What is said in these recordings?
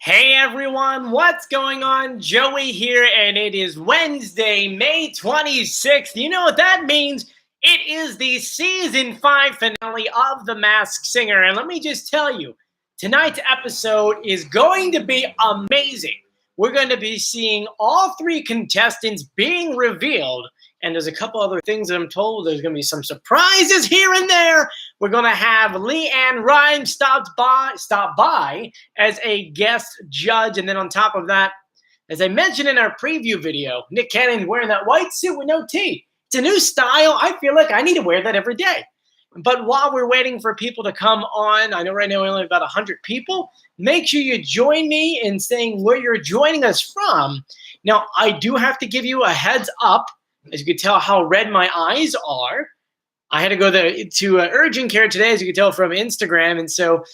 Hey everyone, what's going on? Joey here, and it is Wednesday, May 26th. You know what that means? It is the season 5 finale of The Masked Singer. And let me just tell you, tonight's episode is going to be amazing. We're going to be seeing all 3 contestants being revealed. And there's a couple other things that I'm told. There's going to be some surprises here and there. We're going to have Leanne Rhymes stop by as a guest judge. And then on top of that, as I mentioned in our preview video, Nick Cannon's wearing that white suit with no tee. It's a new style. I feel like I need to wear that every day. But while we're waiting for people to come on, I know right now we only have about 100 people. Make sure you join me in saying where you're joining us from. Now, I do have to give you a heads up. As you can tell how red my eyes are. I had to go to urgent care today, as you can tell from Instagram. And so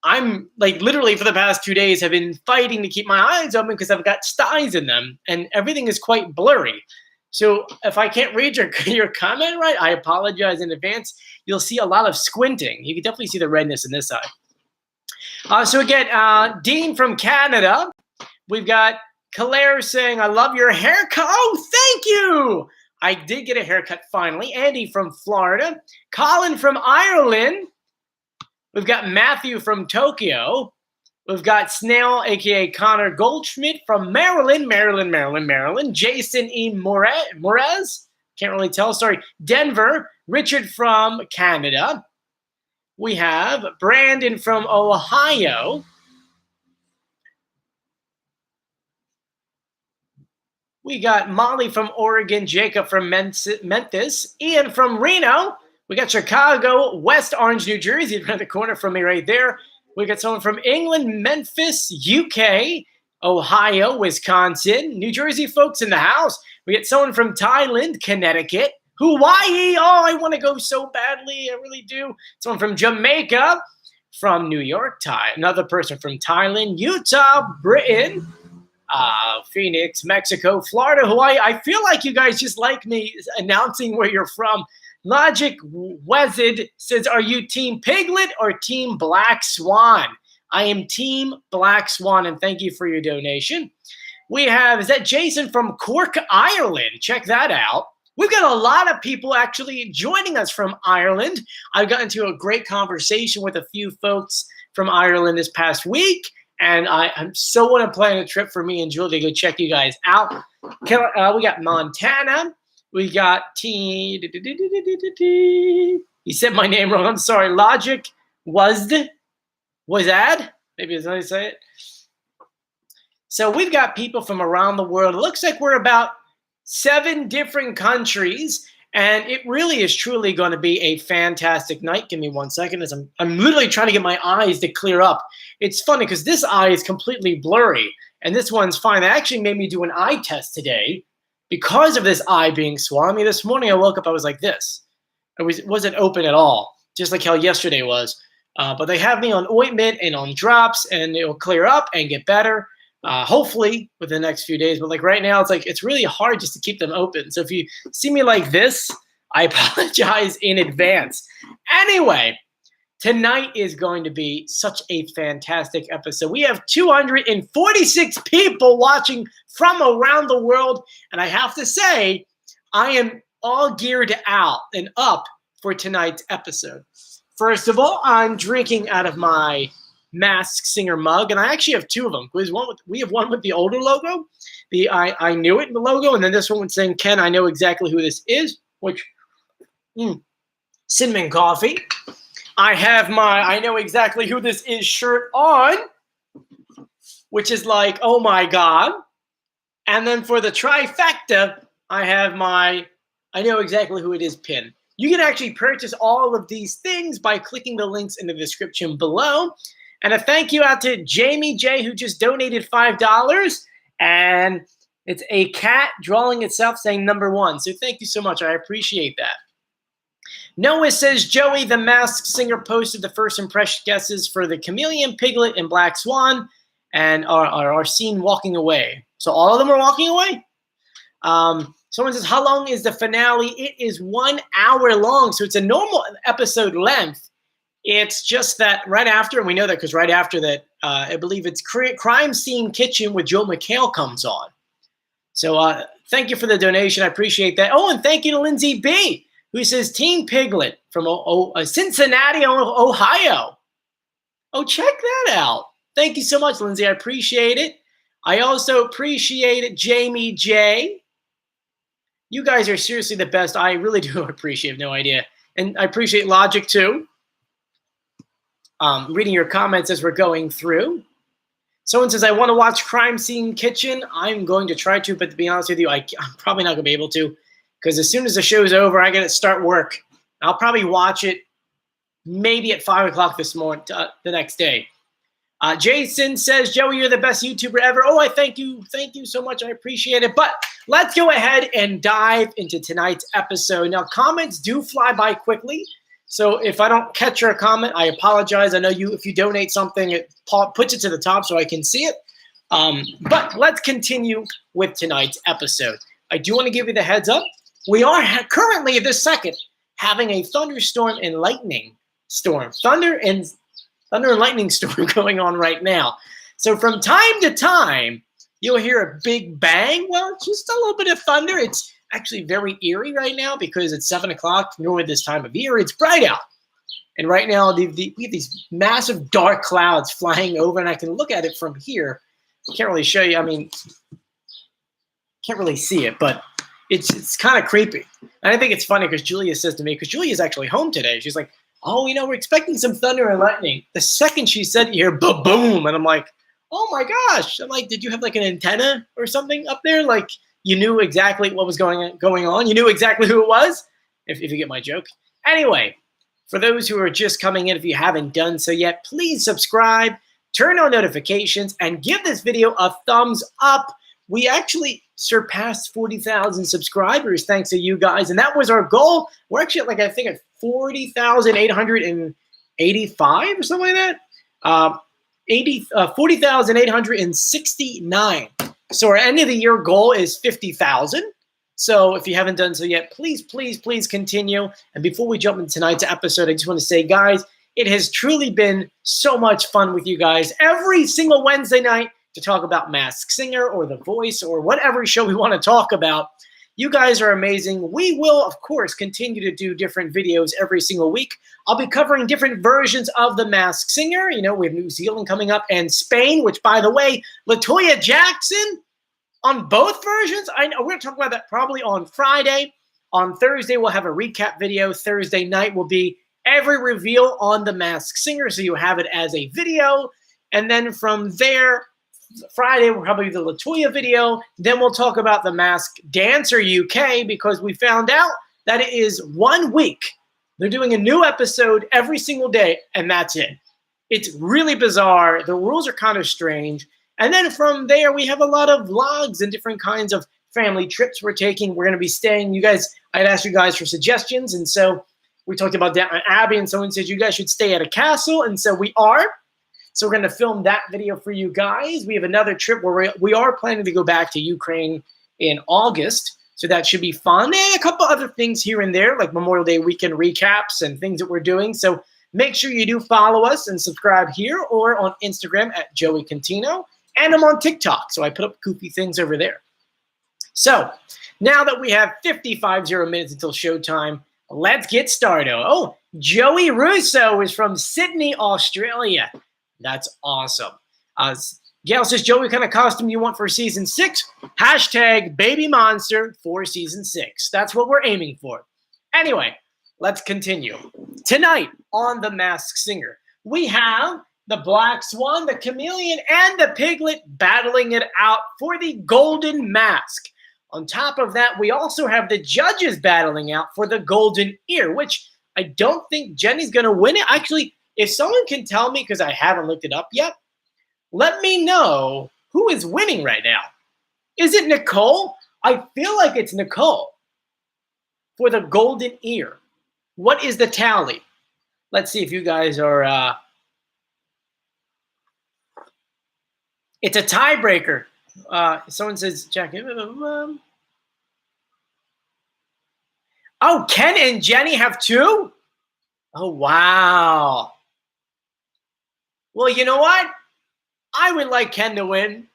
I'm like literally for the past 2 days have been fighting to keep my eyes open because I've got styes in them and everything is quite blurry. So if I can't read your comment right, I apologize in advance. You'll see a lot of squinting. You can definitely see the redness in this eye. So again, Dean from Canada. We've got Claire saying, I love your haircut. Oh, thank you. I did get a haircut finally. Andy from Florida. Colin from Ireland. We've got Matthew from Tokyo. We've got Snail, a.k.a. Connor Goldschmidt from Maryland. Jason E. Morez. Can't really tell. Sorry. Denver. Richard from Canada. We have Brandon from Ohio. We got Molly from Oregon, Jacob from Memphis, Ian from Reno. We got Chicago, West Orange, New Jersey, around the corner from me right there. We got someone from England, Memphis, UK, Ohio, Wisconsin, New Jersey folks in the house. We got someone from Thailand, Connecticut, Hawaii. Oh, I want to go so badly. I really do. Someone from Jamaica, from New York, another person from Thailand, Utah, Britain, Phoenix, Mexico, Florida, Hawaii. I feel like you guys just like me announcing where you're from. Logic Wezid says, are you Team Piglet or Team Black Swan? I am Team Black Swan, and thank you for your donation. We have, is that Jason from Cork, Ireland? Check that out. We've got a lot of people actually joining us from Ireland. I've gotten into a great conversation with a few folks from Ireland this past week. And I'm so want to plan a trip for me and Julie to go check you guys out. We got Montana. We got He said my name wrong. I'm sorry. Logic Wazad. Maybe that's how you say it. So we've got people from around the world. It looks like we're about 7 different countries. And it really is truly going to be a fantastic night. Give me 1 second as I'm literally trying to get my eyes to clear up. It's funny because this eye is completely blurry and this one's fine. They actually made me do an eye test today because of this eye being swollen. I mean, this morning I woke up, I was like this. It wasn't open at all, just like how yesterday was. But they have me on ointment and on drops and it will clear up and get better. Hopefully within the next few days, but like right now, it's really hard just to keep them open. So if you see me like this, I apologize in advance. Anyway, tonight is going to be such a fantastic episode. We have 246 people watching from around the world, and I have to say, I am all geared out and up for tonight's episode. First of all, I'm drinking out of my Masked Singer mug, and I actually have 2 of them. We have one with the older logo, the I knew it logo, and then this one with saying Ken, I know exactly who this is, which cinnamon coffee. I have my I know exactly who this is shirt on, which is like, oh my God. And then for the trifecta, I have my I know exactly who it is pin. You can actually purchase all of these things by clicking the links in the description below. And a thank you out to Jamie J, who just donated $5. And it's a cat drawing itself saying number 1. So thank you so much. I appreciate that. Noah says, Joey, the Masked Singer, posted the first impression guesses for the Chameleon, Piglet, and Black Swan and are seen walking away. So all of them are walking away? Someone says, how long is the finale? It is 1 hour long. So it's a normal episode length. It's just that right after, and we know that because right after that, I believe it's Crime Scene Kitchen with Joe McHale comes on. So thank you for the donation. I appreciate that. Oh, and thank you to Lindsay B, who says Team Piglet from Cincinnati, Ohio. Oh, check that out. Thank you so much, Lindsay. I appreciate it. I also appreciate Jamie J. You guys are seriously the best. I really do appreciate, no idea. And I appreciate Logic too. Reading your comments as we're going through. Someone says, I want to watch Crime Scene Kitchen. I'm going to try to, but to be honest with you, I'm probably not going to be able to, because as soon as the show's over, I got to start work. I'll probably watch it maybe at 5 o'clock this morning, the next day. Jason says, Joey, you're the best YouTuber ever. Oh, I thank you. Thank you so much. I appreciate it. But let's go ahead and dive into tonight's episode. Now, comments do fly by quickly. So if I don't catch your comment, I apologize. I know if you donate something, it puts it to the top so I can see it. But let's continue with tonight's episode. I do want to give you the heads up. We are currently, this second, having a thunderstorm and lightning storm. Thunder and lightning storm going on right now. So from time to time, you'll hear a big bang. Well, it's just a little bit of thunder. It's actually very eerie right now because it's 7 o'clock. Normally this time of year, it's bright out. And right now, we have these massive dark clouds flying over, and I can look at it from here. Can't really show you. I mean, can't really see it, but it's kind of creepy. And I think it's funny because Julia says to me, because Julia's actually home today, she's like, oh, we're expecting some thunder and lightning. The second she said, you hear boom, and I'm like, oh my gosh. I'm like, did you have like an antenna or something up there? Like you knew exactly what was going on. You knew exactly who it was, if you get my joke. Anyway, for those who are just coming in, if you haven't done so yet, please subscribe, turn on notifications, and give this video a thumbs up. We actually surpassed 40,000 subscribers thanks to you guys, and that was our goal. We're actually at I think at 40,885 or something like that. 40,869. So our end of the year goal is 50,000. So if you haven't done so yet, please, please, please continue. And before we jump into tonight's episode, I just want to say, guys, it has truly been so much fun with you guys every single Wednesday night to talk about Masked Singer or The Voice or whatever show we want to talk about. You guys are amazing. We will, of course, continue to do different videos every single week. I'll be covering different versions of The Masked Singer. We have New Zealand coming up and Spain, which, by the way, LaToya Jackson on both versions. I know we're going to talk about that probably on Friday. On Thursday, we'll have a recap video. Thursday night will be every reveal on The Masked Singer, so you have it as a video. And then from there, Friday will probably be the LaToya video. Then we'll talk about The Masked Dancer UK because we found out that it is 1 week. They're doing a new episode every single day, and that's it. It's really bizarre. The rules are kind of strange. And then from there, we have a lot of vlogs and different kinds of family trips we're taking. We're going to be staying. I'd asked you guys for suggestions, and so we talked about Downton Abbey, and someone said you guys should stay at a castle, and so we are. So we're going to film that video for you guys. We have another trip where we are planning to go back to Ukraine in August. So that should be fun. And a couple other things here and there, like Memorial Day weekend recaps and things that we're doing. So make sure you do follow us and subscribe here or on Instagram at Joey Contino. And I'm on TikTok, so I put up goofy things over there. So now that we have 55 minutes until showtime, let's get started. Oh, Joey Russo is from Sydney, Australia. That's awesome. Gail says, Joey, what kind of costume you want for season 6? Hashtag baby monster for season 6. That's what we're aiming for. Anyway, let's continue. Tonight on The Masked Singer, we have the Black Swan, the Chameleon, and the Piglet battling it out for the golden mask. On top of that, we also have the judges battling out for the golden ear, which I don't think Jenny's going to win it. Actually, if someone can tell me, because I haven't looked it up yet, let me know who is winning right now. Is it Nicole? I feel like it's Nicole for the golden ear. What is the tally? Let's see if you guys are... It's a tiebreaker. Someone says, Jack. Oh, Ken and Jenny have 2? Oh, wow. Well, you know what? I would like Ken to win.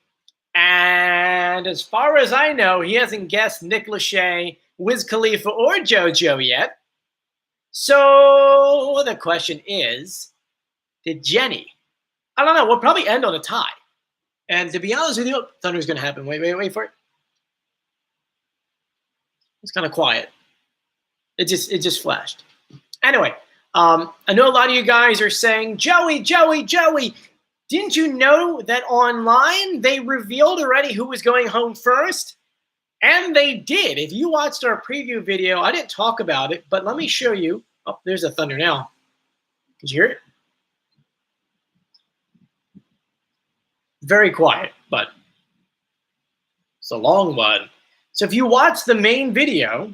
And as far as I know, he hasn't guessed Nick Lachey, Wiz Khalifa, or JoJo yet. So the question is, did Jenny? I don't know. We'll probably end on a tie. And to be honest with you, thunder's going to happen. Wait for it. It's kind of quiet. It just flashed. Anyway, I know a lot of you guys are saying, Joey, didn't you know that online they revealed already who was going home first? And they did. If you watched our preview video, I didn't talk about it, but let me show you. Oh, there's a thunder now. Did you hear it? Very quiet, but it's a long one. So if you watch the main video.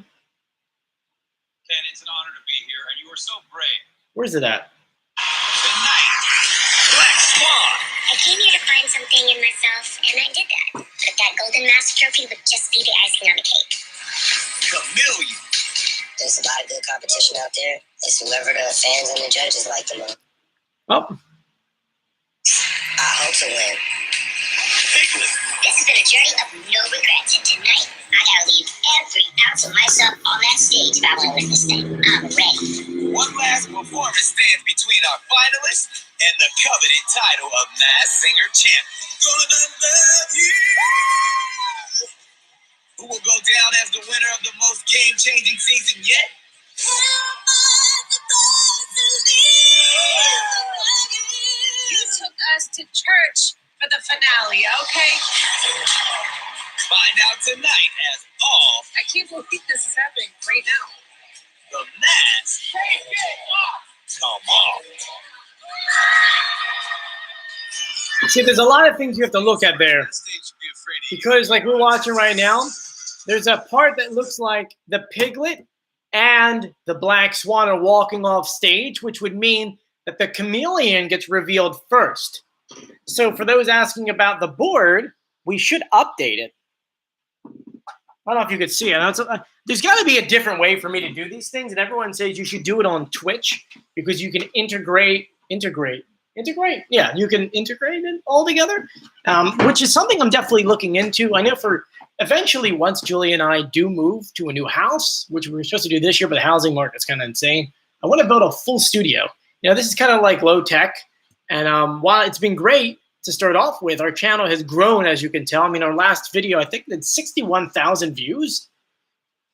Ken, it's an honor to be here, and you are so brave. Where's it at? Tonight, Black Swan. I came here to find something in myself, and I did that. But that Golden Master Trophy would just be the icing on the cake. Chameleon. There's a lot of good competition out there. It's whoever the fans and the judges like the most. Oh. I hope to win. Piglet. This has been a journey of no regrets, and tonight, I gotta leave every ounce of myself on that stage if I want to win this thing. I'm ready. One last performance stands between our finalists and the coveted title of Masked Singer Champion. Gonna love you. Who will go down as the winner of the most game-changing season yet? You took us to church for the finale, okay? Find out tonight as all I can't believe this is happening right now. the mask come off. See, there's a lot of things you have to look at there. Because like we're watching right now, there's a part that looks like the Piglet and the Black Swan are walking off stage, which would mean that the Chameleon gets revealed first. So for those asking about the board, we should update it. I don't know if you could see it. There's got to be a different way for me to do these things, and everyone says you should do it on Twitch because you can integrate. Yeah, you can integrate it all together, which is something I'm definitely looking into. I know for eventually, once Julie and I do move to a new house, which we were supposed to do this year, but the housing market's kind of insane. I want to build a full studio. You know, this is kind of like low tech, and while it's been great to start off with, our channel has grown, as you can tell. I mean, our last video, I think, did 61,000 views.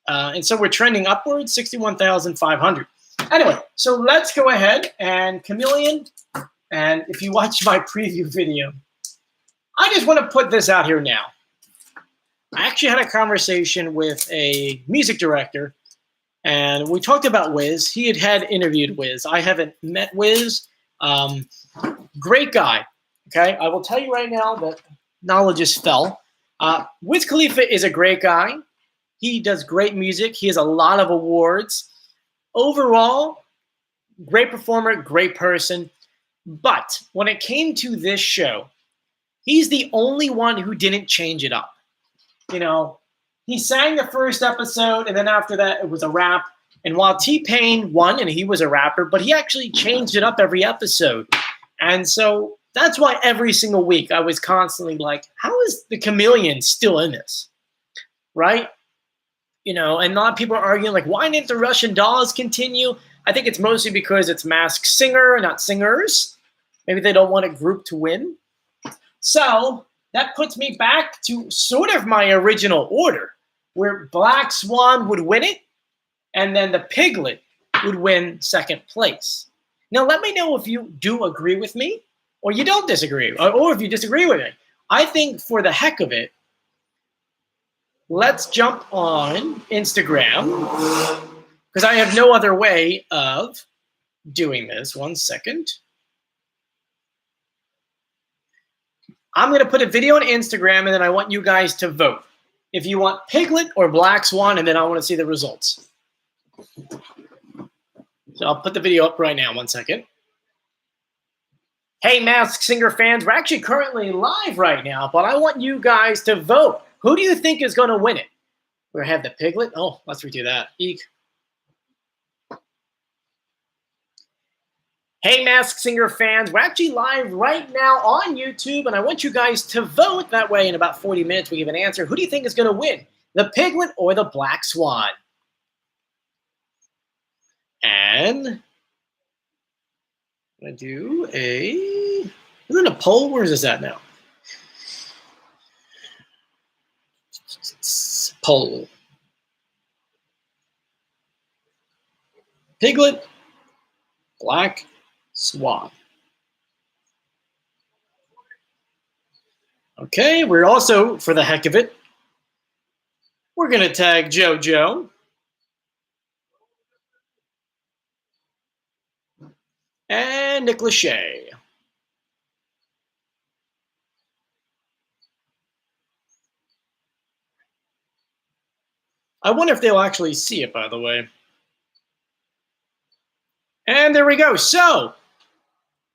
And so we're trending upwards, 61,500. Anyway, so let's go ahead and Chameleon. And if you watch my preview video, I just want to put this out here now. I actually had a conversation with a music director, and we talked about Wiz. He had interviewed Wiz. I haven't met Wiz. Great guy. Okay, I will tell you right now that knowledge is fell. Wiz Khalifa is a great guy. He does great music. He has a lot of awards. Overall, great performer, great person. But when it came to this show, he's the only one who didn't change it up. You know, he sang the first episode, and then after that, it was a rap. And while T-Pain won, and he was a rapper, but he actually changed it up every episode. And so that's why every single week I was constantly like, how is the Chameleon still in this? Right? You know, and a lot of people are arguing, like, why didn't the Russian dolls continue? I think it's mostly because it's Masked Singer, not singers. Maybe they don't want a group to win. So that puts me back to sort of my original order, where Black Swan would win it, and then the Piglet would win second place. Now, let me know if you do agree with me, or you don't disagree, or if you disagree with me. I think for the heck of it, let's jump on Instagram, because I have no other way of doing this. 1 second. I'm going to put a video on Instagram, and then I want you guys to vote. If you want Piglet or Black Swan, and then I want to see the results. So I'll put the video up right now. 1 second. Hey, Masked Singer fans, we're actually currently live right now, but I want you guys to vote. Who do you think is going to win it? We're going to have the Piglet. Oh, let's redo that. Eek. Hey, Masked Singer fans, we're actually live right now on YouTube, and I want you guys to vote. That way, in about 40 minutes, we give an answer. Who do you think is going to win, the Piglet or the Black Swan? And I'm going to do a... Is it a poll? Where is this at now? Poll. Piglet, Black Swan. Okay, we're also, for the heck of it, we're going to tag JoJo. And Nick Lachey. I wonder if they'll actually see it, by the way. And there we go. So,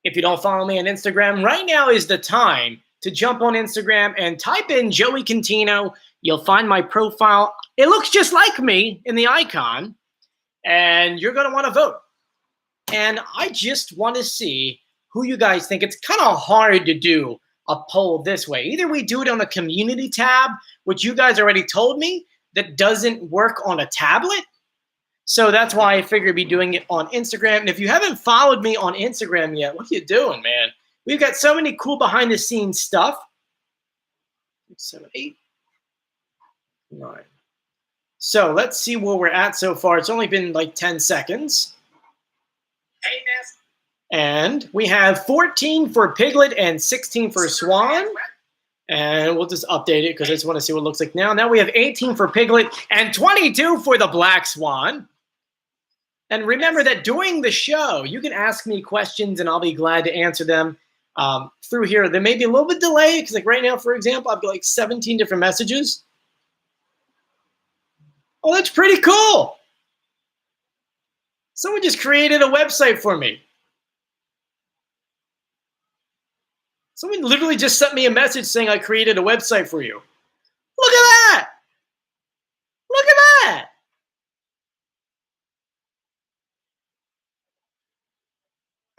if you don't follow me on Instagram, right now is the time to jump on Instagram and type in Joey Contino. You'll find my profile. It looks just like me in the icon. And you're going to want to vote. And I just want to see who you guys think. It's kind of hard to do a poll this way. Either we do it on a community tab, which you guys already told me that doesn't work on a tablet. So that's why I figured be doing it on Instagram. And if you haven't followed me on Instagram yet, what are you doing, man? We've got so many cool behind-the-scenes stuff. 6, 7, 8, 9. So let's see where we're at so far. It's only been like 10 seconds. Hey, Mask. And we have 14 for Piglet and 16 for Swan. And we'll just update it because I just want to see what it looks like now. Now we have 18 for Piglet and 22 for the Black Swan. And remember that during the show, you can ask me questions and I'll be glad to answer them through here. There may be a little bit delay because like right now, for example, I've got like 17 different messages. Oh, that's pretty cool. Someone just created a website for me. Someone literally just sent me a message saying I created a website for you. Look at that. Look at that.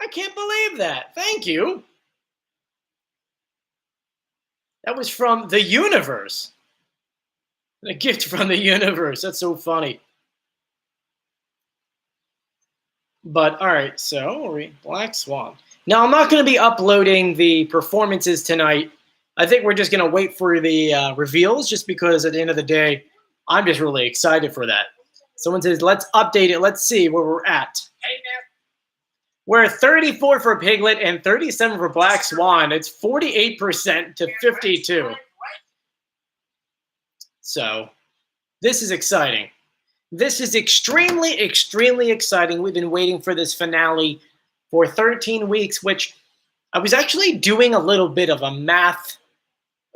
I can't believe that. Thank you. That was from the universe. A gift from the universe. That's so funny. But all right, so Black Swan. Now I'm not going to be uploading the performances tonight. I think we're just going to wait for the reveals, just because at the end of the day, I'm just really excited for that. Someone says, "Let's update it. Let's see where we're at." Hey, Mask. We're 34 for Piglet and 37 for Black Swan. It's 48% to 52. So this is exciting. This is extremely, extremely exciting. We've been waiting for this finale for 13 weeks, which I was actually doing a little bit of a math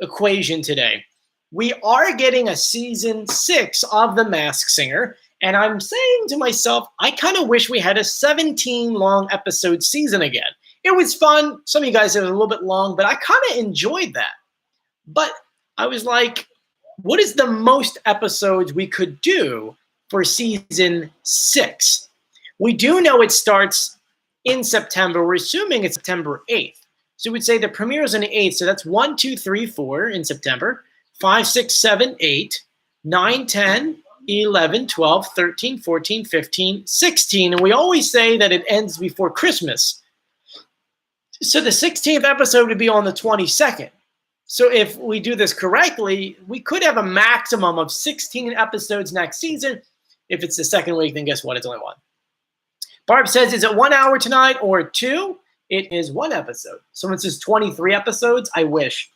equation today. We are getting a season 6 of The Masked Singer, and I'm saying to myself, I kind of wish we had a 17 long episode season again. It was fun. Some of you guys said it was a little bit long, but I kind of enjoyed that. But I was like, what is the most episodes we could do for season 6? We do know it starts in September. We're assuming it's September 8th. So we'd say the premiere is on the 8th. So that's 1, 2, 3, 4 in September. 5, 6, 7, 8, 9, 10, 11, 12, 13, 14, 15, 16. And we always say that it ends before Christmas. So the 16th episode would be on the 22nd. So if we do this correctly, we could have a maximum of 16 episodes next season. If it's the second week, then guess what? It's only 1. Barb says, is it 1 hour tonight or 2? It is 1 episode. Someone says 23 episodes. I wish.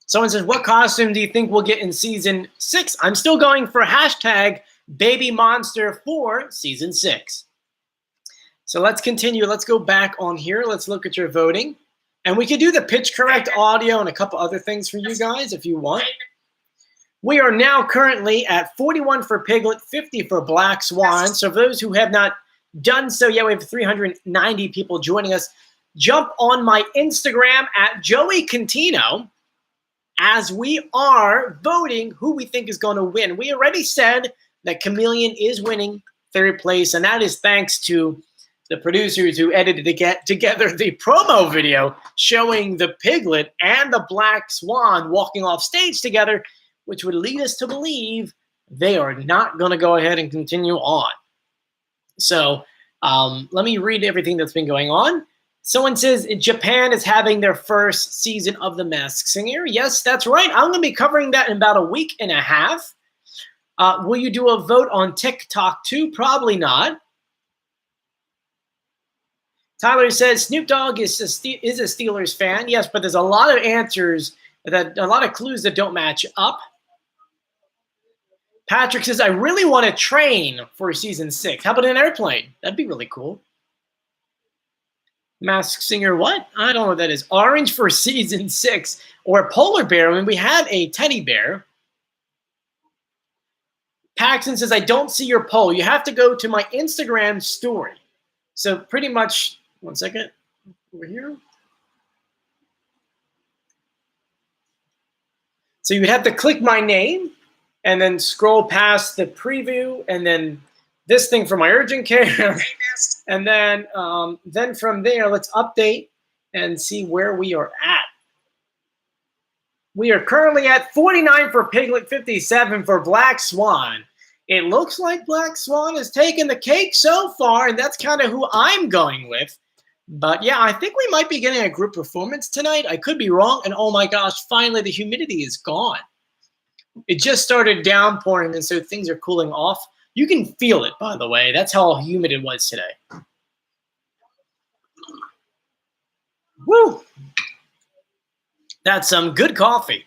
Someone says, what costume do you think we'll get in season 6? I'm still going for hashtag Baby Monster for season 6. So let's continue. Let's go back on here. Let's look at your voting. And we could do the pitch correct audio and a couple other things for you guys if you want. We are now currently at 41 for Piglet, 50 for Black Swan. So for those who have not done so yet, we have 390 people joining us. Jump on my Instagram at Joey Contino as we are voting who we think is going to win. We already said that Chameleon is winning 3rd place, and that is thanks to the producers who edited to get together the promo video showing the Piglet and the Black Swan walking off stage together, which would lead us to believe they are not going to go ahead and continue on. So let me read everything that's been going on. Someone says Japan is having their first season of The Masked Singer. Yes, that's right. I'm going to be covering that in about a week and a half. Will you do a vote on TikTok too? Probably not. Tyler says Snoop Dogg is a Steelers fan. Yes, but there's a lot of answers, a lot of clues that don't match up. Patrick says, I really want to train for season 6. How about an airplane? That'd be really cool. Masked Singer, what? I don't know what that is. Orange for season 6 or a polar bear. I mean, we had a teddy bear. Paxton says, I don't see your poll. You have to go to my Instagram story. So pretty much, one second, over here. So you would have to click my name and then scroll past the preview and then this thing for my urgent care. And then from there, let's update and see where we are at. We are currently at 49 for Piglet, 57 for Black Swan. It looks like Black Swan has taken the cake so far, and that's kind of who I'm going with. But yeah, I think we might be getting a group performance tonight. I could be wrong. And oh my gosh, finally the humidity is gone. It just started downpouring, and so things are cooling off. You can feel it, by the way. That's how humid it was today. Woo! That's some good coffee.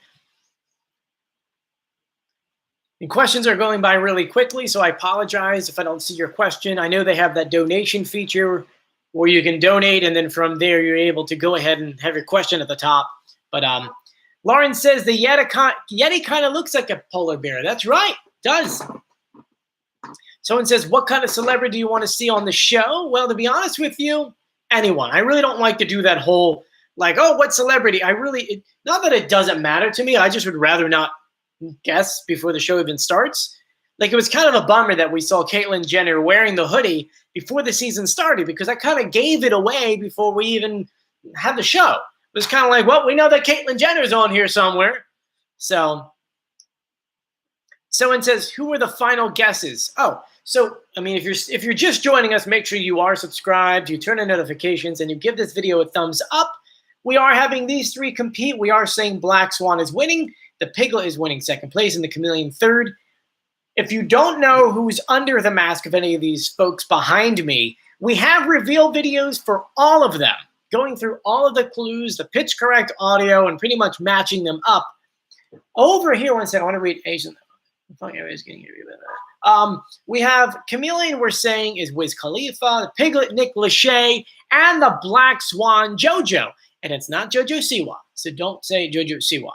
And questions are going by really quickly, so I apologize if I don't see your question. I know they have that donation feature where you can donate, and then from there you're able to go ahead and have your question at the top. But Lauren says the Yeti kind of looks like a polar bear. That's right, it does. Someone says, what kind of celebrity do you want to see on the show? Well, to be honest with you, anyone. I really don't like to do that whole, like, oh, what celebrity? Not that it doesn't matter to me. I just would rather not guess before the show even starts. Like, it was kind of a bummer that we saw Caitlyn Jenner wearing the hoodie before the season started because I kind of gave it away before we even had the show. It was kind of like, well, we know that Caitlyn Jenner's on here somewhere. So someone says, who were the final guesses? Oh, so, I mean, if you're just joining us, make sure you are subscribed, you turn on notifications, and you give this video a thumbs up. We are having these three compete. We are saying Black Swan is winning. The Piglet is winning second place and the Chameleon third. If you don't know who's under the mask of any of these folks behind me, we have reveal videos for all of them, going through all of the clues, the pitch correct audio, and pretty much matching them up. Over here, one second, I want to read Asian. I thought I was getting about that. We have Chameleon, we're saying, is Wiz Khalifa, the Piglet, Nick Lachey, and the Black Swan, JoJo. And it's not JoJo Siwa, so don't say JoJo Siwa.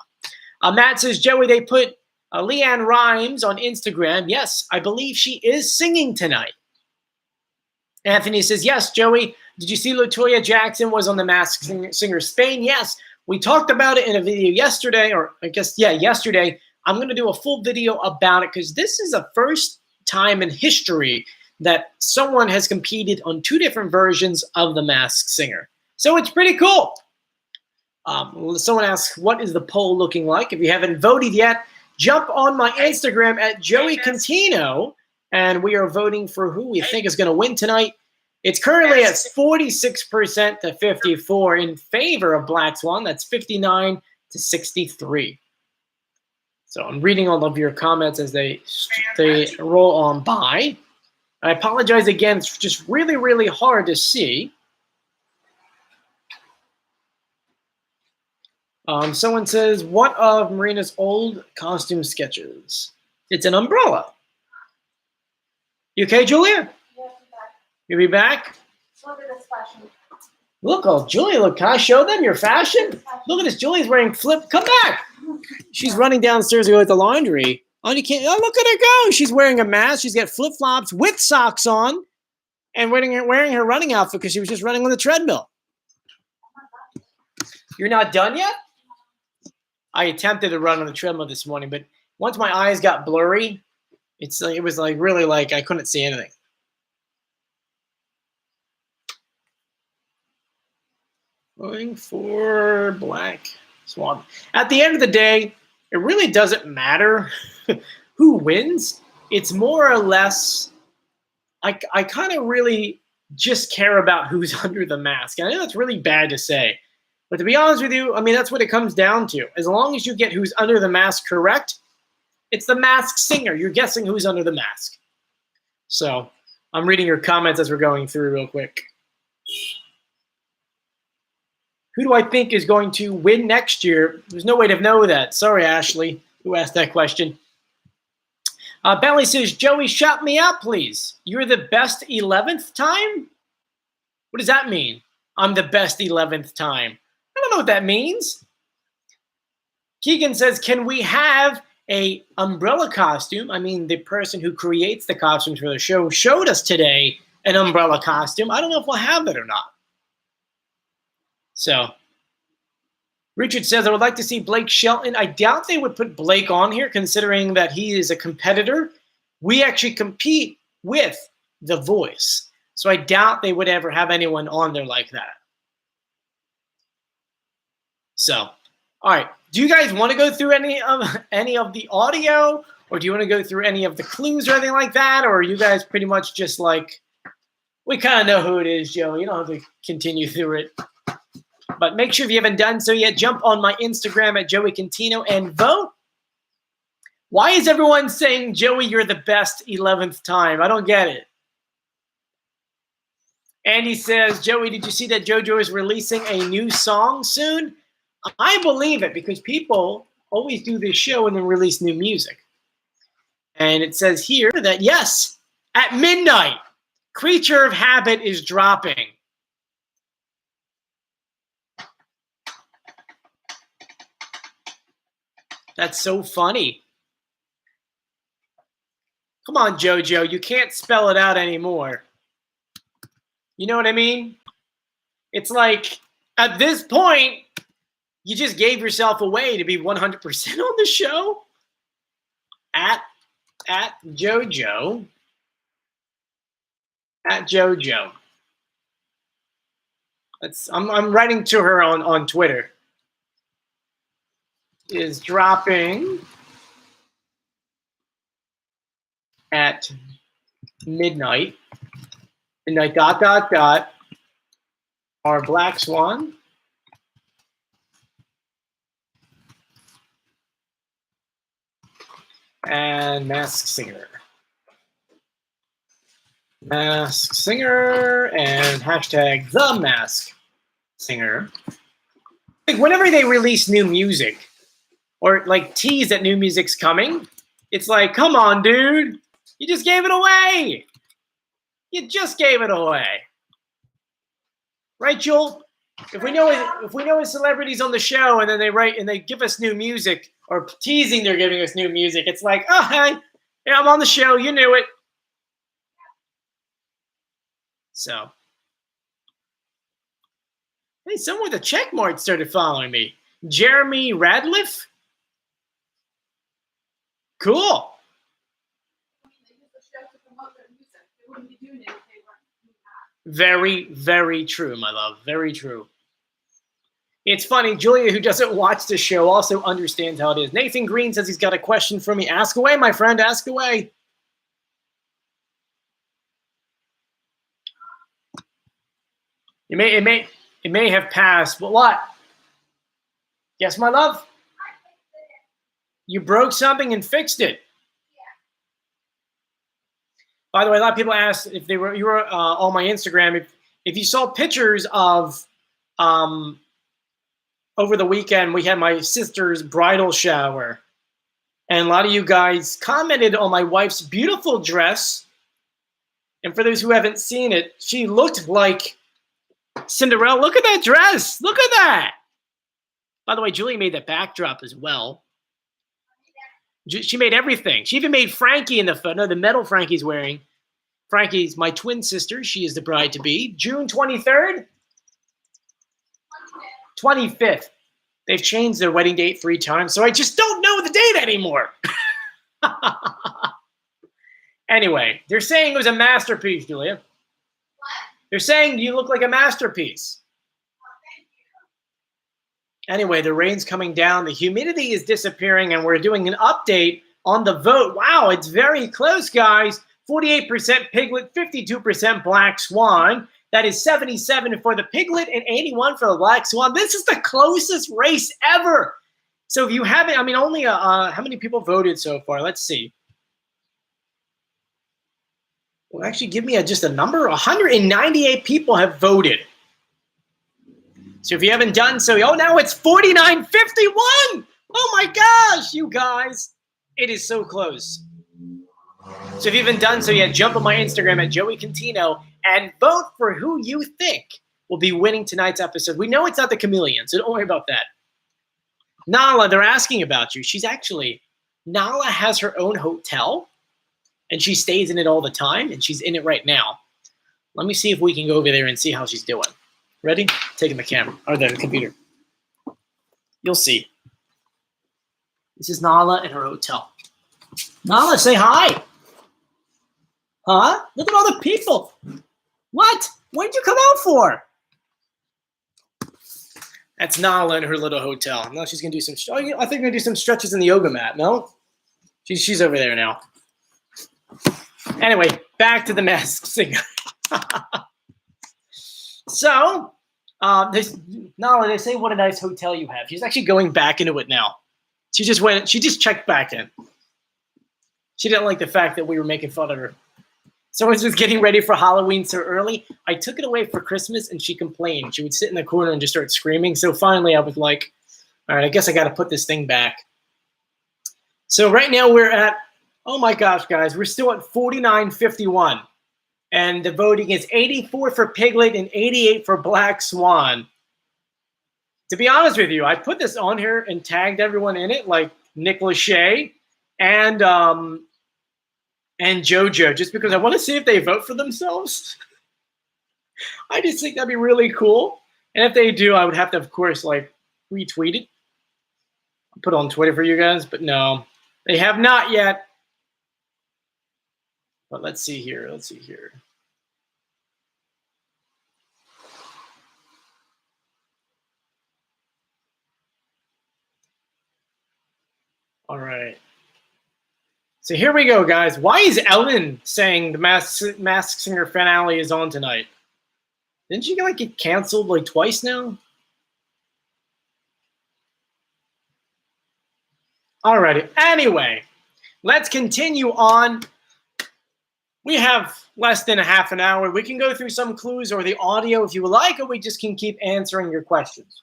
Matt says, Joey, they put Leanne Rhymes on Instagram. Yes, I believe she is singing tonight. Anthony says, yes, Joey, did you see LaToya Jackson was on The Masked Singer Spain? Yes, we talked about it in a video yesterday, or I guess, yeah, yesterday. I'm going to do a full video about it because this is the first time in history that someone has competed on two different versions of The Masked Singer. So it's pretty cool. Someone asks, what is the poll looking like? If you haven't voted yet, jump on my Instagram at Joey Contino, and we are voting for who we think is going to win tonight. It's currently at 46% to 54% in favor of Black Swan. That's 59 to 63. So I'm reading all of your comments as they roll on by. I apologize again. It's just really, really hard to see. Someone says, what of Marina's old costume sketches? It's an umbrella. You okay, Julia? Yes, I'm back. You'll be back? Look at this fashion. Look, oh, Julia, look, can I show them your fashion? Look at this. Julie's wearing flip. Come back. She's running downstairs to go to the laundry. Oh, you can't. Oh, look at her go. She's wearing a mask. She's got flip-flops with socks on and wearing her running outfit because she was just running on the treadmill. You're not done yet? I attempted to run on the treadmill this morning, but once my eyes got blurry, it was like really like I couldn't see anything. Going for Black Swan. At the end of the day, it really doesn't matter who wins. It's more or less, I kind of really just care about who's under the mask. And I know that's really bad to say. But to be honest with you, I mean, that's what it comes down to. As long as you get who's under the mask correct, it's the masked singer. You're guessing who's under the mask. So I'm reading your comments as we're going through real quick. Who do I think is going to win next year? There's no way to know that. Sorry, Ashley, who asked that question. Bentley says, Joey, shout me out, please. You're the best 11th time? What does that mean? I'm the best 11th time. I don't know what that means. Keegan says, can we have a umbrella costume? I mean, the person who creates the costumes for the show showed us today an umbrella costume. I don't know if we'll have it or not. So, Richard says, I would like to see Blake Shelton. I doubt they would put Blake on here, considering that he is a competitor. We actually compete with The Voice. So I doubt they would ever have anyone on there like that. So, all right. Do you guys want to go through any of the audio? Or do you want to go through any of the clues or anything like that? Or are you guys pretty much just like, we kind of know who it is, Joe. You don't have to continue through it. But make sure if you haven't done so yet, jump on my Instagram at Joey Contino and vote. Why is everyone saying, Joey, you're the best 11th time? I don't get it. Andy says, Joey, did you see that JoJo is releasing a new song soon? I believe it because people always do this show and then release new music. And it says here that, yes, at midnight, Creature of Habit is dropping. That's so funny. Come on, JoJo. You can't spell it out anymore. You know what I mean? It's like, at this point, you just gave yourself away to be 100% on the show. At JoJo. At JoJo. I'm writing to her on Twitter. Is dropping at midnight. Midnight ... Our Black Swan. And Masked Singer. Masked Singer and hashtag The Masked Singer. Like whenever they release new music or like tease that new music's coming, it's like, come on, dude. You just gave it away. You just gave it away. Right, Joel? If we know a celebrity's on the show and then they write and they give us new music or teasing they're giving us new music, it's like, oh, hey, yeah, I'm on the show. You knew it. So, hey, someone with a check mark started following me. Jeremy Radliff? Cool. Very, very true, my love. Very true. It's funny, Julia, who doesn't watch the show, also understands how it is. Nathan Green says he's got a question for me. Ask away, my friend. Ask away. It may have passed, but what? Yes, my love? You broke something and fixed it. By the way, a lot of people asked if you were on my Instagram, if you saw pictures of over the weekend, we had my sister's bridal shower. And a lot of you guys commented on my wife's beautiful dress. And for those who haven't seen it, she looked like Cinderella. Look at that dress. Look at that. By the way, Julie made that backdrop as well. She made everything. She even made Frankie in the photo, the medal Frankie's wearing. Frankie's my twin sister. She is the bride-to-be. June 23rd? 25th. They've changed their wedding date 3 times, so I just don't know the date anymore. Anyway, they're saying it was a masterpiece, Julia. What? They're saying you look like a masterpiece. Oh, thank you. Anyway, the rain's coming down. The humidity is disappearing, and we're doing an update on the vote. Wow, it's very close, guys. 48% Piglet, 52% Black Swan. That is 77 for the Piglet and 81 for the Black Swan. This is the closest race ever. So if you haven't, I mean, only how many people voted so far? Let's see. Well, actually, give me just a number. 198 people have voted. So if you haven't done so, oh, now it's 49-51. Oh my gosh, you guys. It is so close. So if you haven't done so yet, jump on my Instagram at Joey Contino and vote for who you think will be winning tonight's episode. We know it's not the Chameleon, so don't worry about that. Nala, they're asking about you. Nala has her own hotel, and she stays in it all the time, and she's in it right now. Let me see if we can go over there and see how she's doing. Ready? Taking the camera, or the computer. You'll see. This is Nala in her hotel. Nala, say hi. Huh? Look at all the people. What? What did you come out for? That's Nala in her little hotel. Now she's going to do some, I think we're going to do some stretches in the yoga mat, no? She's over there now. Anyway, back to the Masked Singer. So, Nala, they say what a nice hotel you have. She's actually going back into it now. She just checked back in. She didn't like the fact that we were making fun of her. Someone was getting ready for Halloween so early. I took it away for Christmas, and she complained. She would sit in the corner and just start screaming. So finally, I was like, all right, I guess I got to put this thing back. So right now we're at, oh my gosh, guys, we're still at 49-51. And the voting is 84 for Piglet and 88 for Black Swan. To be honest with you, I put this on here and tagged everyone in it, like Nick Lachey and JoJo, just because I want to see if they vote for themselves. I just think that'd be really cool. And if they do, I would have to, of course, like retweet it. I'll put it on Twitter for you guys, but no, they have not yet. But let's see here. Let's see here. All right. So here we go, guys. Why is Ellen saying the Masked Singer finale is on tonight? Didn't she like get canceled like twice now? All righty. Anyway, let's continue on. We have less than a half an hour. We can go through some clues or the audio if you would like, or we just can keep answering your questions.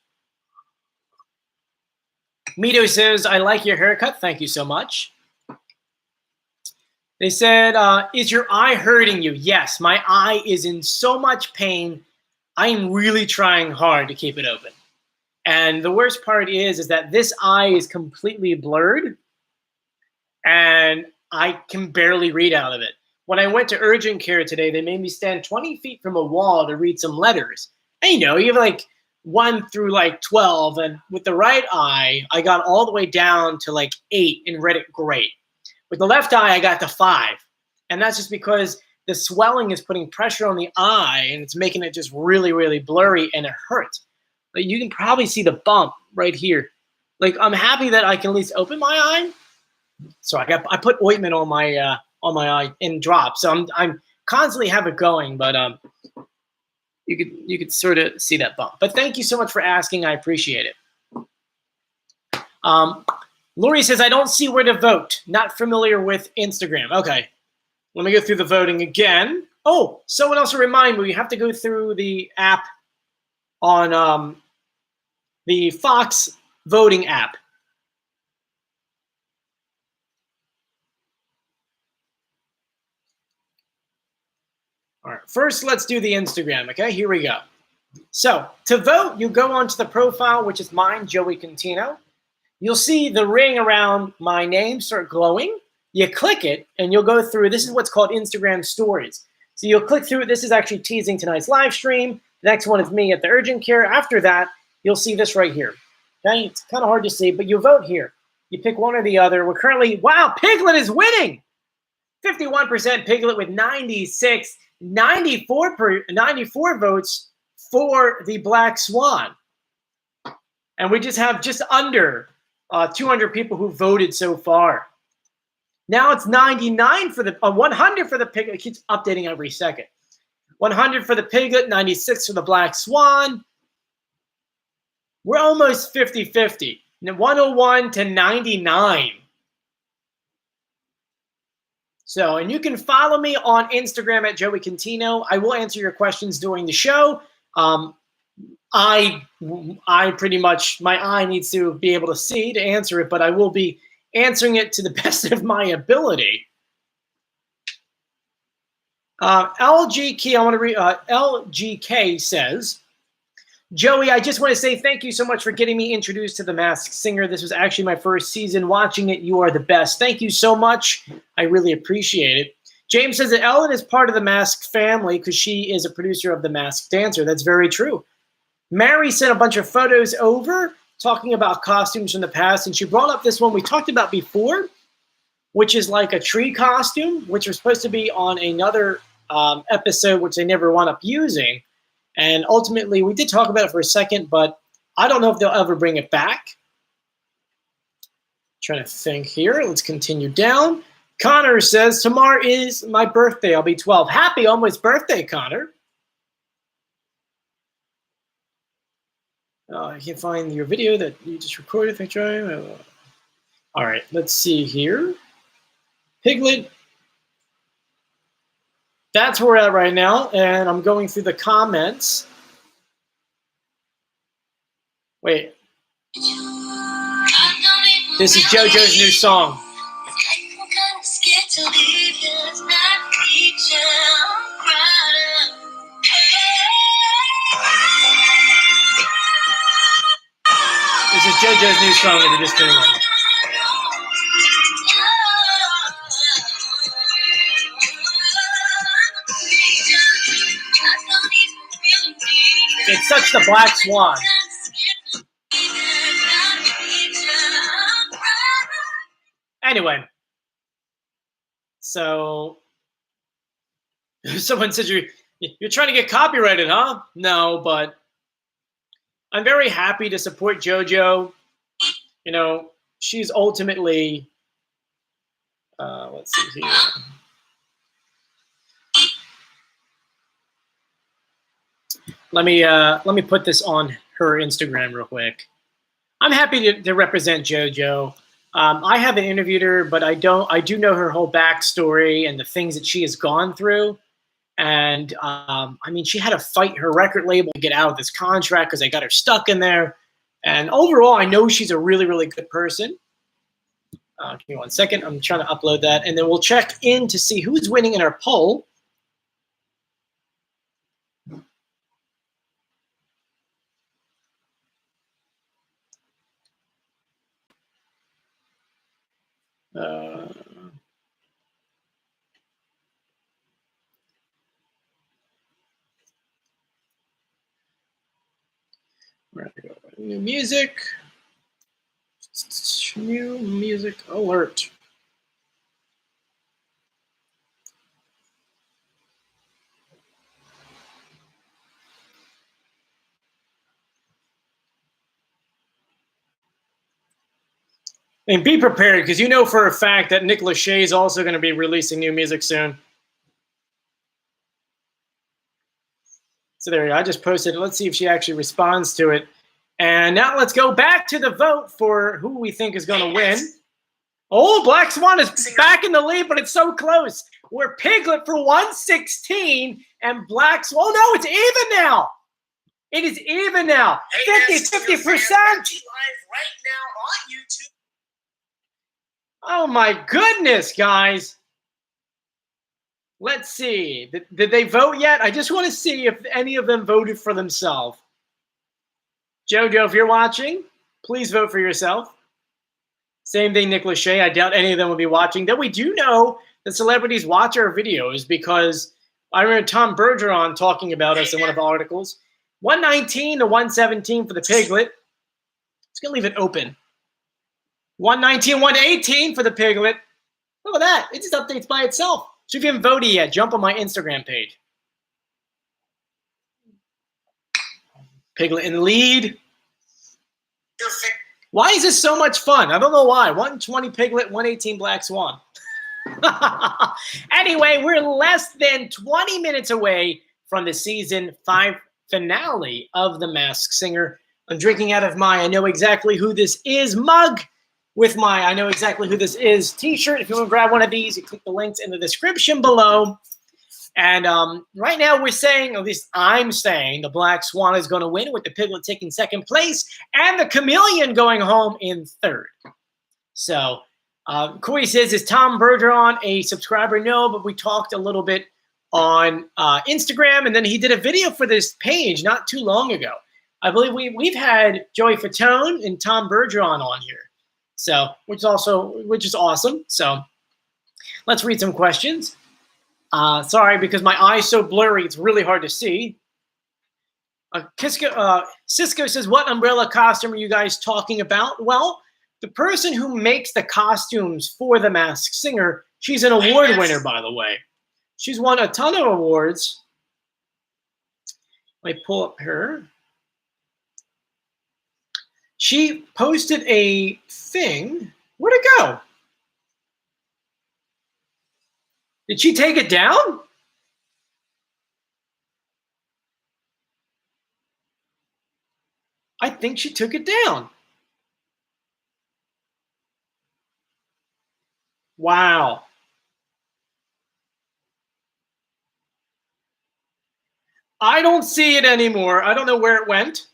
Mito says, I like your haircut. Thank you so much. They said, is your eye hurting you? Yes, my eye is in so much pain. I am really trying hard to keep it open. And the worst part is that this eye is completely blurred, and I can barely read out of it. When I went to urgent care today, they made me stand 20 feet from a wall to read some letters. And you know, you have like 1 through like 12, and with the right eye, I got all the way down to like 8 and read it great. With the left eye, I got to 5. And that's just because the swelling is putting pressure on the eye, and it's making it just really, really blurry, and it hurts. Like you can probably see the bump right here. Like I'm happy that I can at least open my eye. So I put ointment on my eye and drops. So I'm constantly have it going, but you could sort of see that bump. But thank you so much for asking. I appreciate it. Lori says, I don't see where to vote. Not familiar with Instagram. Okay. Let me go through the voting again. Oh, someone else will remind me. You have to go through the app on the Fox voting app. All right. First, let's do the Instagram. Okay, here we go. So to vote, you go onto the profile, which is mine, Joey Contino. You'll see the ring around my name start glowing. You click it, and you'll go through. This is what's called Instagram Stories. So you'll click through it. This is actually teasing tonight's live stream. The next one is me at the urgent care. After that, you'll see this right here. Okay, it's kind of hard to see, but you vote here. You pick one or the other. We're currently, wow, Piglet is winning. 51% Piglet with 96, 94 votes for the Black Swan. And we just have just under 200 people who voted so far. Now it's 99 for the 100 for the Piglet. It keeps updating every second. 100 for the Piglet, 96 for the Black Swan. We're almost 50-50. 101 to 99. So, and you can follow me on Instagram at Joey Contino. I will answer your questions during the show. I pretty much, my eye needs to be able to see to answer it, but I will be answering it to the best of my ability. LGK, I want to read, LGK says, Joey, I just want to say thank you so much for getting me introduced to The Masked Singer. This was actually my first season watching it. You are the best. Thank you so much. I really appreciate it. James says that Ellen is part of the Masked family because she is a producer of The Masked Dancer. That's very true. Mary sent a bunch of photos over talking about costumes from the past, and she brought up this one we talked about before, which is like a tree costume, which was supposed to be on another episode, which they never wound up using. And ultimately, we did talk about it for a second, but I don't know if they'll ever bring it back. Trying to think here. Let's continue down. Connor says, tomorrow is my birthday. I'll be 12. Happy almost birthday, Connor. I can't find your video that you just recorded. All right, let's see here. Piglet. That's where we're at right now, and I'm going through the comments. Wait. This is JoJo's new song. This is JoJo's new song that we're just doing on. It's such the Black Swan. Anyway, so someone says you're trying to get copyrighted, huh? No, but I'm very happy to support JoJo. You know, she's ultimately, let's see here. Let me put this on her Instagram real quick. I'm happy to represent JoJo. I haven't interviewed her, but I do know her whole backstory and the things that she has gone through. And I mean, she had to fight her record label to get out of this contract because they got her stuck in there. And overall, I know she's a really, really good person. Give me 1 second. I'm trying to upload that. And then we'll check in to see who's winning in our poll. Where to go? New music. New music alert. And be prepared, because you know for a fact that Nick Lachey is also going to be releasing new music soon. So there you go. I just posted it. Let's see if she actually responds to it. And now let's go back to the vote for who we think is going to win. Oh, Black Swan is back in the lead, but it's so close. We're Piglet for 116 and Black Swan. Oh, no, it's even now. It is even now. 50%. Live right now on YouTube. Oh, my goodness, guys. Let's see. Did they vote yet? I just want to see if any of them voted for themselves. JoJo, if you're watching, please vote for yourself. Same thing, Nick Lachey. I doubt any of them will be watching. Though we do know that celebrities watch our videos because I remember Tom Bergeron talking about us in one of the articles. 119 to 117 for the Piglet. Just going to leave it open. 119, 118 for the Piglet. Look at that. It just updates by itself. So if you haven't voted yet, jump on my Instagram page. Piglet in the lead. Why is this so much fun? I don't know why. 120 Piglet, 118 Black Swan. Anyway, we're less than 20 minutes away from the season 5 finale of The Masked Singer. I'm drinking out of my I know exactly who this is mug with my I know exactly who this is t-shirt. If you want to grab one of these, you click the links in the description below. And right now we're saying, at least I'm saying, the Black Swan is going to win with the Piglet taking second place and the Chameleon going home in third. So Corey says, is Tom Bergeron a subscriber? No, but we talked a little bit on Instagram, and then he did a video for this page not too long ago. I believe we've had Joey Fatone and Tom Bergeron on here, so which is awesome. So let's read some questions. Sorry, because my eye's so blurry, it's really hard to see. Cisco says, what umbrella costume are you guys talking about? Well, the person who makes the costumes for The Masked Singer, she's an award winner, by the way. She's won a ton of awards. Let me pull up her. She posted a thing. Where'd it go? Did she take it down? I think she took it down. Wow. I don't see it anymore. I don't know where it went.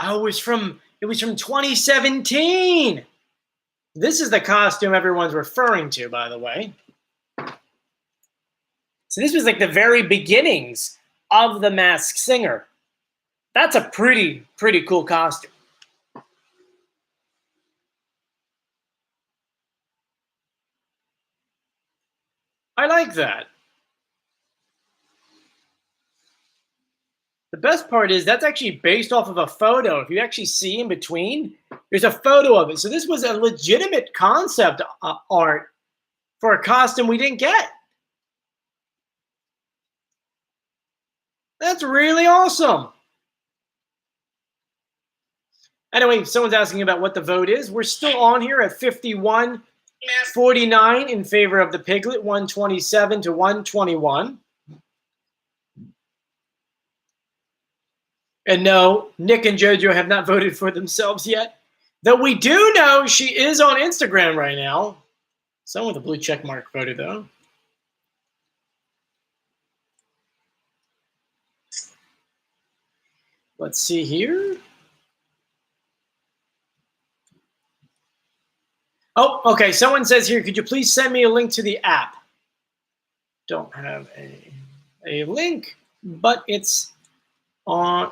Oh, it was from 2017. This is the costume everyone's referring to, by the way. So this was like the very beginnings of The Masked Singer. That's a pretty cool costume. I like that. The best part is that's actually based off of a photo. If you actually see in between, there's a photo of it. So this was a legitimate concept art for a costume we didn't get. That's really awesome. Anyway, someone's asking about what the vote is. We're still on here at 51-49 in favor of the Piglet, 127 to 121. And no, Nick and JoJo have not voted for themselves yet. Though we do know she is on Instagram right now. Someone with a blue check mark voted, though. Let's see here. Oh, okay. Someone says here, could you please send me a link to the app? Don't have a link, but it's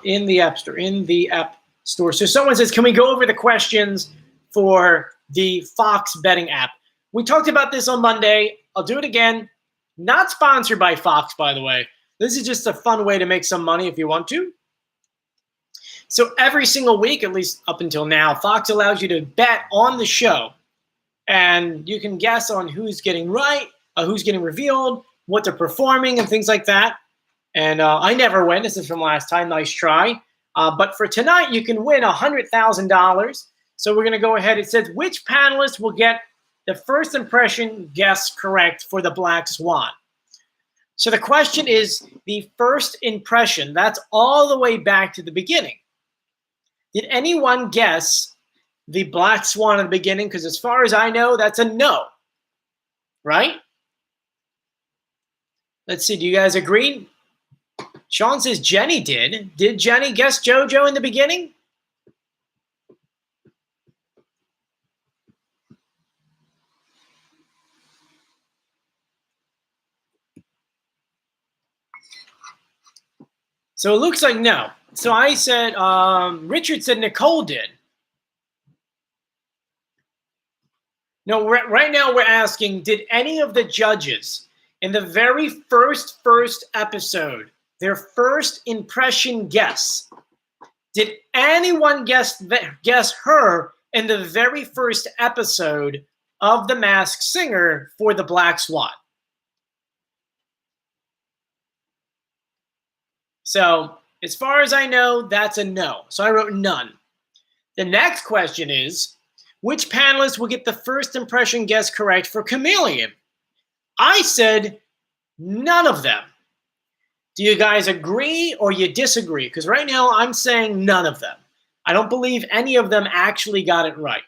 in the App Store. So someone says, can we go over the questions for the Fox betting app? We talked about this on Monday. I'll do it again. Not sponsored by Fox, by the way. This is just a fun way to make some money if you want to. So every single week, at least up until now, Fox allows you to bet on the show. And you can guess on who's getting right, who's getting revealed, what they're performing, and things like that. And I never win. This is from last time. Nice try. But for tonight, you can win $100,000. So we're going to go ahead. It says, which panelist will get the first impression guess correct for the Black Swan? So the question is the first impression. That's all the way back to the beginning. Did anyone guess the Black Swan in the beginning? Because as far as I know, that's a no. Right? Let's see. Do you guys agree? Sean says Jenny did. Did Jenny guess JoJo in the beginning? So it looks like no. So I said, Richard said Nicole did. No, right now we're asking, did any of the judges in the very first episode, their first impression guess, did anyone guess her in the very first episode of The Masked Singer for the Black Swan? So as far as I know, that's a no. So I wrote none. The next question is, which panelist will get the first impression guess correct for Chameleon? I said none of them. Do you guys agree or you disagree? Because right now I'm saying none of them. I don't believe any of them actually got it right.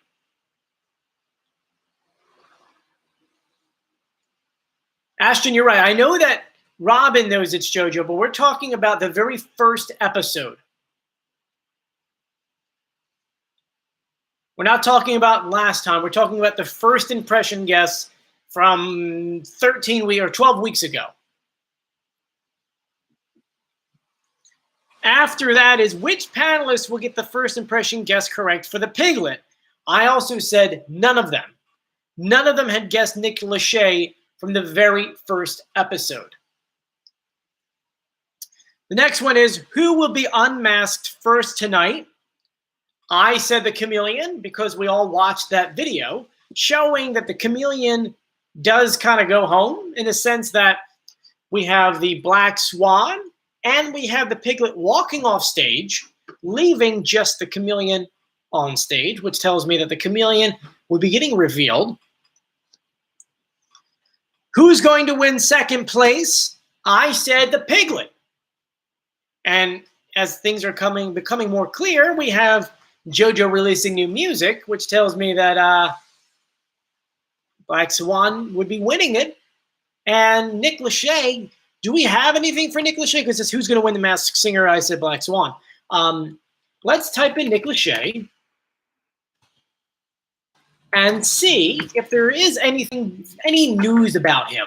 Ashton, you're right. I know that Robin knows it's JoJo, but we're talking about the very first episode. We're not talking about last time. We're talking about the first impression guess from 13 weeks or 12 weeks ago. After that is which panelist will get the first impression guess correct for the Piglet? I also said none of them. None of them had guessed Nick Lachey from the very first episode. The next one is who will be unmasked first tonight? I said the Chameleon because we all watched that video showing that the Chameleon does kind of go home in the sense that we have the Black Swan and we have the Piglet walking off stage, leaving just the Chameleon on stage, which tells me that the Chameleon will be getting revealed. Who's going to win second place? I said the Piglet. And as things are becoming more clear, we have JoJo releasing new music, which tells me that Black Swan would be winning it. And Nick Lachey, do we have anything for Nick Lachey? Because it's who's going to win the Masked Singer? I said Black Swan. Let's type in Nick Lachey and see if there is any news about him.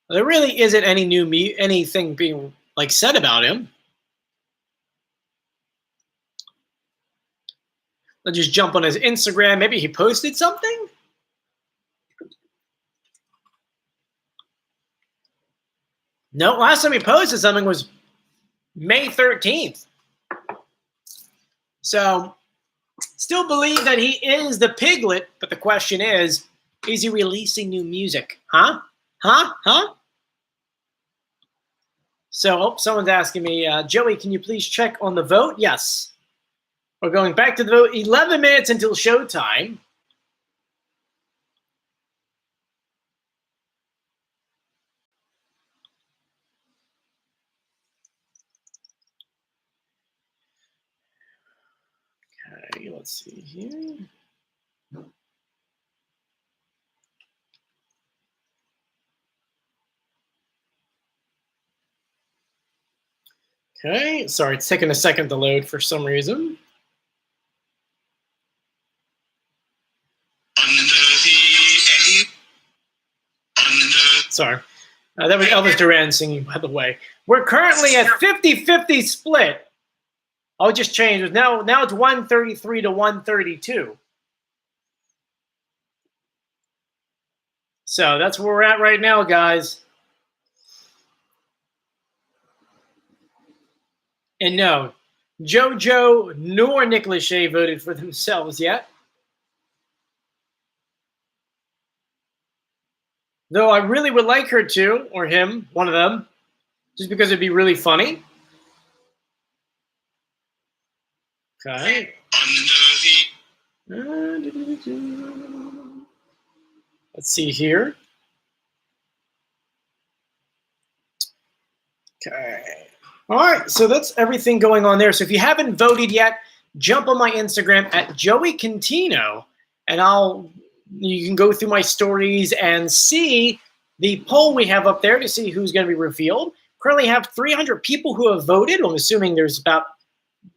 There really isn't anything being said about him. Let's just jump on his Instagram. Maybe he posted something. No, last time he posted something was May 13th. So, still believe that he is the Piglet, but the question is he releasing new music? Huh? So, someone's asking me, Joey, can you please check on the vote? Yes. We're going back to the vote. 11 minutes until showtime. Okay, let's see here. Okay, sorry, it's taking a second to load for some reason. Sorry. That was Elvis Duran singing, by the way. We're currently at 50-50 split. I'll just change. Now it's 133 to 132. So that's where we're at right now, guys. And no, JoJo nor Nick Lachey voted for themselves yet. Though I really would like her to, or him, one of them, just because it'd be really funny. Okay. Let's see here. Okay. All right, so that's everything going on there. So if you haven't voted yet, jump on my Instagram at Joey Contino, and you can go through my stories and see the poll we have up there to see who's going to be revealed. Currently have 300 people who have voted. I'm assuming there's about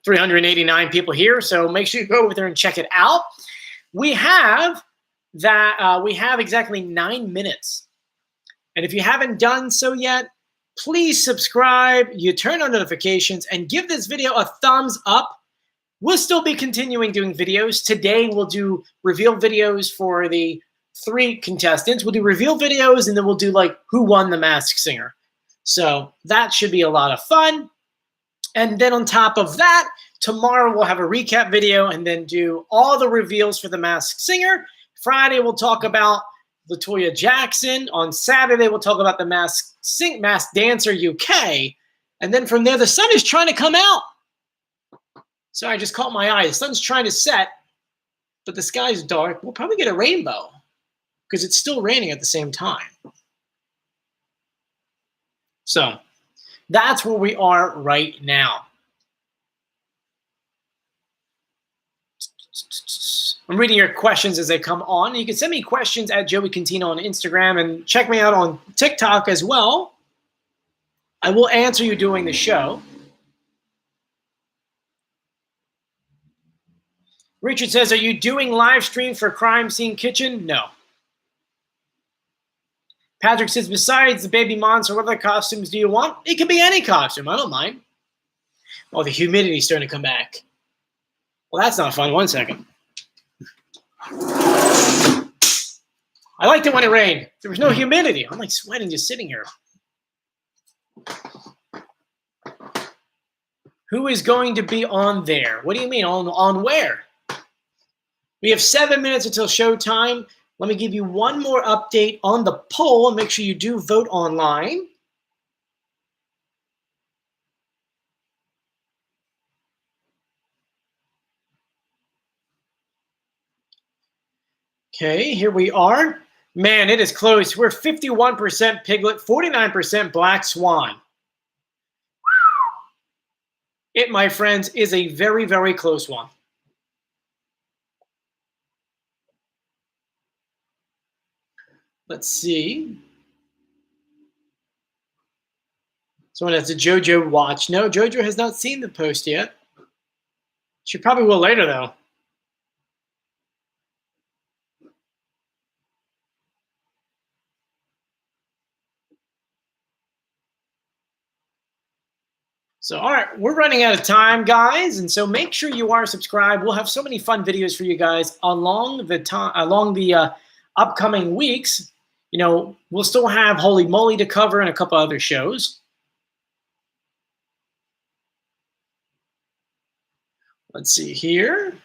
389 people here, so make sure you go over there and check it out. We have exactly 9 minutes. And if you haven't done so yet, please subscribe, you turn on notifications, and give this video a thumbs up. We'll still be continuing doing videos. Today, we'll do reveal videos for the 3 contestants. We'll do reveal videos, and then we'll do, who won the Masked Singer. So that should be a lot of fun. And then on top of that, tomorrow we'll have a recap video and then do all the reveals for The Masked Singer. Friday we'll talk about LaToya Jackson. On Saturday we'll talk about The Masked Dancer UK. And then from there, the sun is trying to come out. Sorry, I just caught my eye. The sun's trying to set, but the sky's dark. We'll probably get a rainbow because it's still raining at the same time. So that's where we are right now. I'm reading your questions as they come on. You can send me questions at Joey Contino on Instagram and check me out on TikTok as well. I will answer you during the show. Richard says, are you doing live stream for Crime Scene Kitchen? No. Patrick says, besides the baby monster, what other costumes do you want? It could be any costume. I don't mind. Oh, the humidity's starting to come back. Well, that's not fun. 1 second. I liked it when it rained. There was no humidity. I'm like sweating just sitting here. Who is going to be on there? What do you mean? On where? We have 7 minutes until showtime. Let me give you one more update on the poll and make sure you do vote online. Okay, here we are. Man, it is close. We're 51% Piglet, 49% Black Swan. It, my friends, is a very, very close one. Let's see. Someone has a JoJo watch. No, JoJo has not seen the post yet. She probably will later, though. So, all right, we're running out of time, guys, and so make sure you are subscribed. We'll have so many fun videos for you guys along the upcoming weeks. You know, we'll still have Holy Moly to cover and a couple other shows. Let's see here.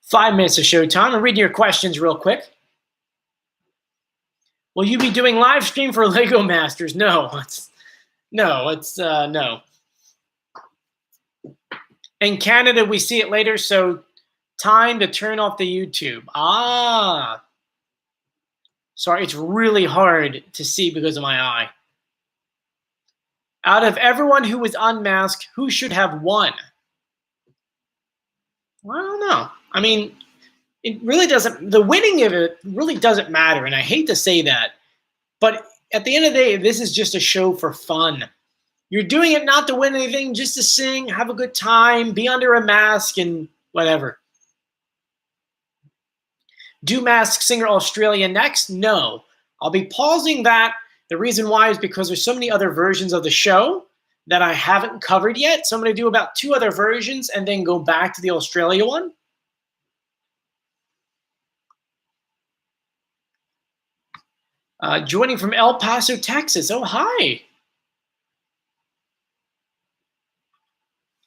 5 minutes of showtime. I'm reading your questions real quick. Will you be doing live stream for Lego Masters? No. No. In Canada, we see it later, so time to turn off the YouTube. Ah. Sorry, it's really hard to see because of my eye. Out of everyone who was unmasked, who should have won? Well, I don't know. I mean, it really doesn't, the winning of it really doesn't matter, and I hate to say that, but at the end of the day, this is just a show for fun. You're doing it not to win anything, just to sing, have a good time, be under a mask, and whatever. Do Masked Singer Australia next? No. I'll be pausing that. The reason why is because there's so many other versions of the show that I haven't covered yet. So I'm going to do about 2 other versions and then go back to the Australia one. Joining from El Paso, Texas. Oh, hi.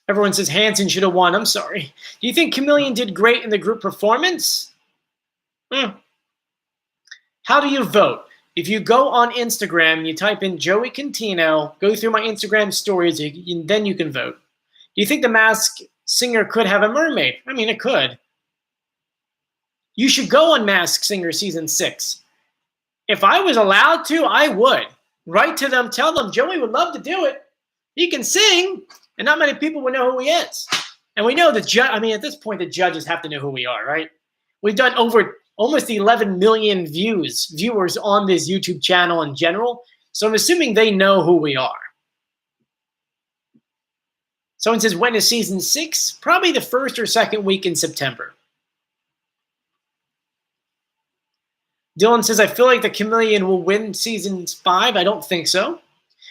Everyone says Hanson should have won. I'm sorry. Do you think Chameleon did great in the group performance? How do you vote? If you go on Instagram, you type in Joey Contino, go through my Instagram stories, then you can vote. Do you think the Masked Singer could have a mermaid? I mean, it could. You should go on Masked Singer Season 6. If I was allowed to, I would. Write to them, tell them Joey would love to do it. He can sing, and not many people would know who he is. And we know the judge. I mean, at this point, the judges have to know who we are, right? We've done over almost 11 million viewers on this YouTube channel in general. So I'm assuming they know who we are. Someone says, when is Season 6? Probably the 1st or 2nd week in September. Dylan says, I feel like the Chameleon will win Season 5. I don't think so.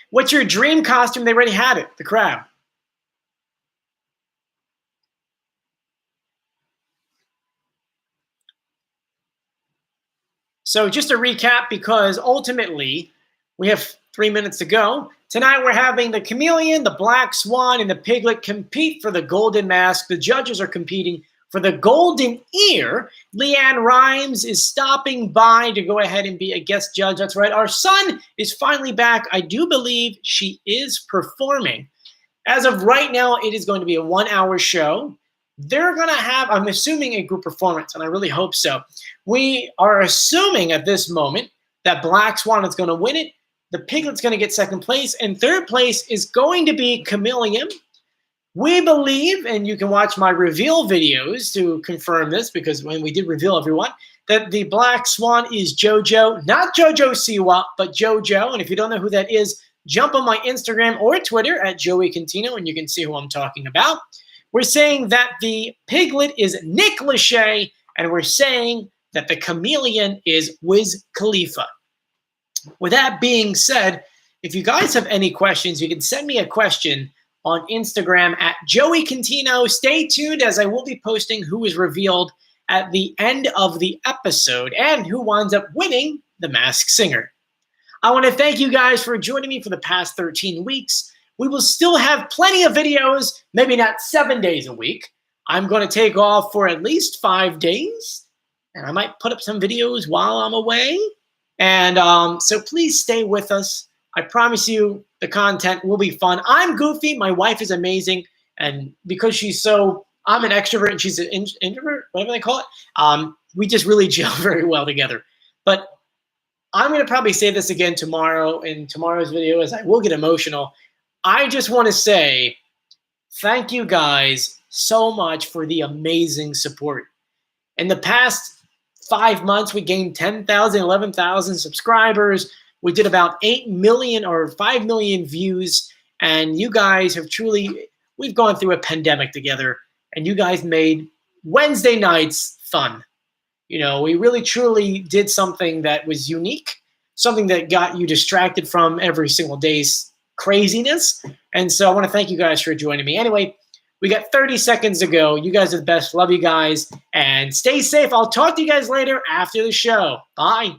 What's your dream costume? They already had it, the crab. So just to recap, because ultimately we have 3 minutes to go, Tonight we're having the Chameleon, the Black Swan, and the Piglet compete for the golden mask. The judges are competing for the golden ear. Leanne Rimes is stopping by to go ahead and be a guest judge. That's right. Our son is finally back. I do believe she is performing. As of right now, it is going to be a 1-hour show. They're going to have, I'm assuming, a group performance, and I really hope so. We are assuming at this moment that Black Swan is going to win it. The Piglet's going to get second place, and third place is going to be Chameleon. We believe, and you can watch my reveal videos to confirm this, because when we did reveal everyone, that the Black Swan is JoJo, not JoJo Siwa, but JoJo. And if you don't know who that is, jump on my Instagram or Twitter at Joey Contino, and you can see who I'm talking about. We're saying that the Piglet is Nick Lachey, and we're saying that the Chameleon is Wiz Khalifa. With that being said, if you guys have any questions, you can send me a question on Instagram at Joey Contino. Stay tuned, as I will be posting who is revealed at the end of the episode and who winds up winning the Masked Singer. I want to thank you guys for joining me for the past 13 weeks. We will still have plenty of videos, maybe not 7 days a week. I'm going to take off for at least 5 days, and I might put up some videos while I'm away. And so please stay with us. I promise you the content will be fun. I'm goofy. My wife is amazing. And because she's so, I'm an extrovert and she's an introvert, whatever they call it, we just really gel very well together. But I'm going to probably say this again tomorrow in tomorrow's video, as I will get emotional. I just want to say thank you guys so much for the amazing support. In the past 5 months, we gained 10,000, 11,000 subscribers. We did about 8 million or 5 million views. And you guys have truly, we've gone through a pandemic together, and you guys made Wednesday nights fun. You know, we really truly did something that was unique, something that got you distracted from every single day's craziness. And so I want to thank you guys for joining me. Anyway, we got 30 seconds to go. You guys are the best. Love you guys. And stay safe. I'll talk to you guys later after the show. Bye.